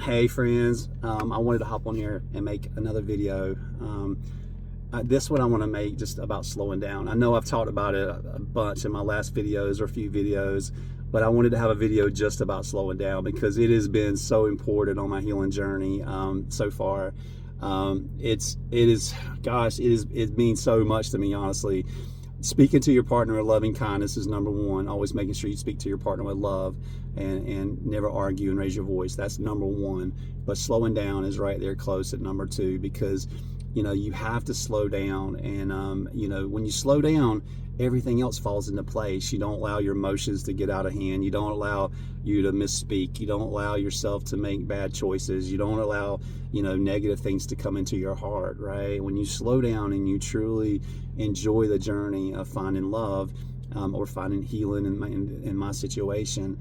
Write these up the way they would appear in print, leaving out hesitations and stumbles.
Hey friends, I wanted to hop on here and make another video. This one I want to make just about slowing down. I know I've talked about it a bunch in my last videos or a few videos, but I wanted to have a video just about slowing down because it has been so important on my healing journey so far. It means so much to me, honestly. Speaking to your partner with loving kindness is number one. Always making sure you speak to your partner with love and never argue and raise your voice. That's number one. But slowing down is right there close at number two, because you have to slow down. And when you slow down, everything else falls into place. You don't allow your emotions to get out of hand. You don't allow you to misspeak. You don't allow yourself to make bad choices. You don't allow negative things to come into your heart, right? When you slow down and you truly enjoy the journey of finding love, or finding healing in my situation,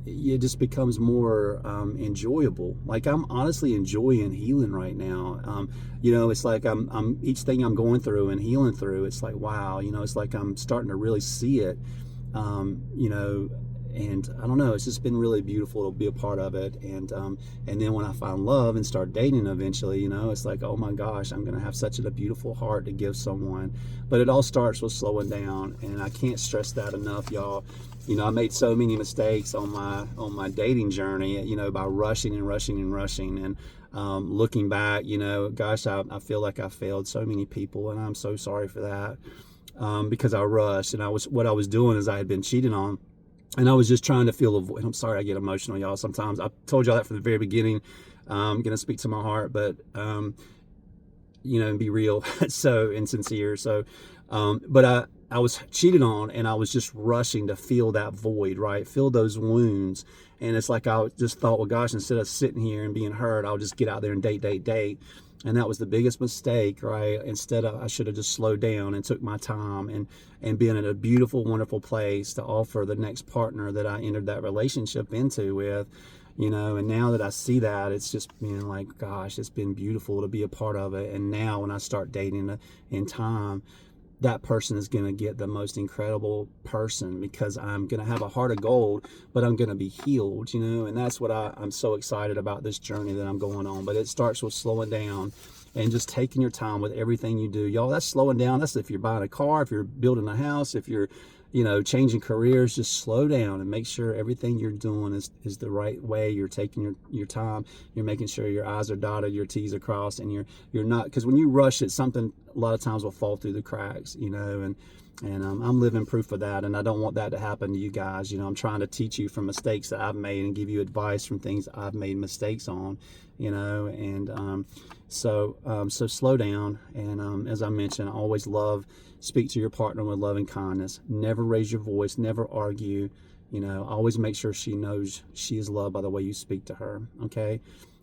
it just becomes more enjoyable. Like, I'm honestly enjoying healing right now. It's like I'm each thing I'm going through and healing through, it's like, wow, it's like I'm starting to really see it. And I don't know, it's just been really beautiful to be a part of it. And then when I find love and start dating eventually, it's like, oh my gosh, I'm gonna have such a beautiful heart to give someone. But it all starts with slowing down, and I can't stress that enough, y'all. I made so many mistakes on my dating journey, by rushing and looking back, gosh, I feel like I failed so many people, and I'm so sorry for that, because I rushed. And what I was doing is I had been cheated on. And I was just trying to fill a void. I'm sorry I get emotional, y'all, sometimes. I told y'all that from the very beginning. I'm going to speak to my heart, but, and be real so insincere. So, but I was cheated on, and I was just rushing to fill that void, right? Fill those wounds. And it's like I just thought, well, gosh, instead of sitting here and being hurt, I'll just get out there and date. And that was the biggest mistake, right? I should have just slowed down and took my time and been in a beautiful, wonderful place to offer the next partner that I entered that relationship into with, and now that I see that, it's just been like, gosh, it's been beautiful to be a part of it. And now when I start dating in time, that person is going to get the most incredible person, because I'm going to have a heart of gold, but I'm going to be healed, and that's what I'm so excited about, this journey that I'm going on. But it starts with slowing down and just taking your time with everything you do, y'all. That's slowing down. That's if you're buying a car, if you're building a house, if you're changing careers. Just slow down and make sure everything you're doing is the right way. You're taking your time. You're making sure your I's are dotted, your T's are crossed, and you're not, because when you rush it, something a lot of times will fall through the cracks, and I'm living proof of that, and I don't want that to happen to you guys. I'm trying to teach you from mistakes that I've made and give you advice from things I've made mistakes on, so slow down. And as I mentioned, I always speak to your partner with loving kindness. Never raise your voice, never argue. Always make sure she knows she is loved by the way you speak to her, okay?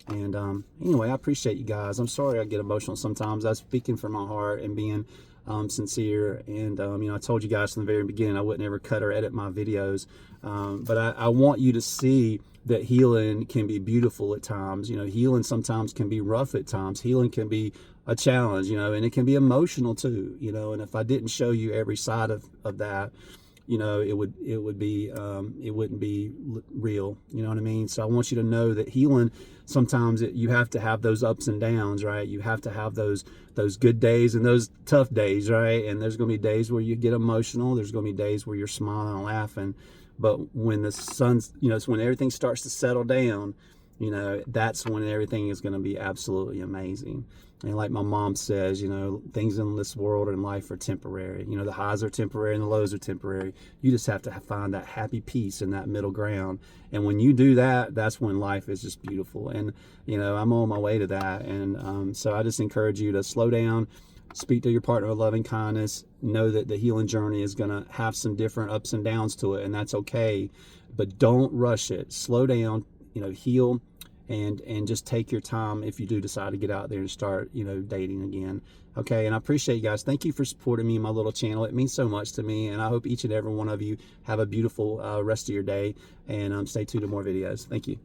And anyway, I appreciate you guys. I'm sorry I get emotional sometimes. I'm speaking from my heart and being sincere. And I told you guys from the very beginning I wouldn't ever cut or edit my videos, but I want you to see that healing can be beautiful at times. Healing sometimes can be rough at times. Healing can be a challenge, and it can be emotional too, and if I didn't show you every side of that, it wouldn't be real. You know what I mean? So I want you to know that healing, sometimes you have to have those ups and downs, right? You have to have those good days and those tough days, right? And there's going to be days where you get emotional. There's going to be days where you're smiling and laughing. But when the sun's, it's when everything starts to settle down, that's when everything is going to be absolutely amazing. And like my mom says, things in this world and life are temporary. The highs are temporary and the lows are temporary. You just have to find that happy peace in that middle ground. And when you do that, that's when life is just beautiful. And, I'm on my way to that. And so I just encourage you to slow down, speak to your partner with loving kindness, know that the healing journey is going to have some different ups and downs to it, and that's okay. But don't rush it. Slow down, heal. And just take your time if you do decide to get out there and start, dating again. Okay, and I appreciate you guys. Thank you for supporting me in my little channel. It means so much to me, and I hope each and every one of you have a beautiful rest of your day, and stay tuned to more videos. Thank you.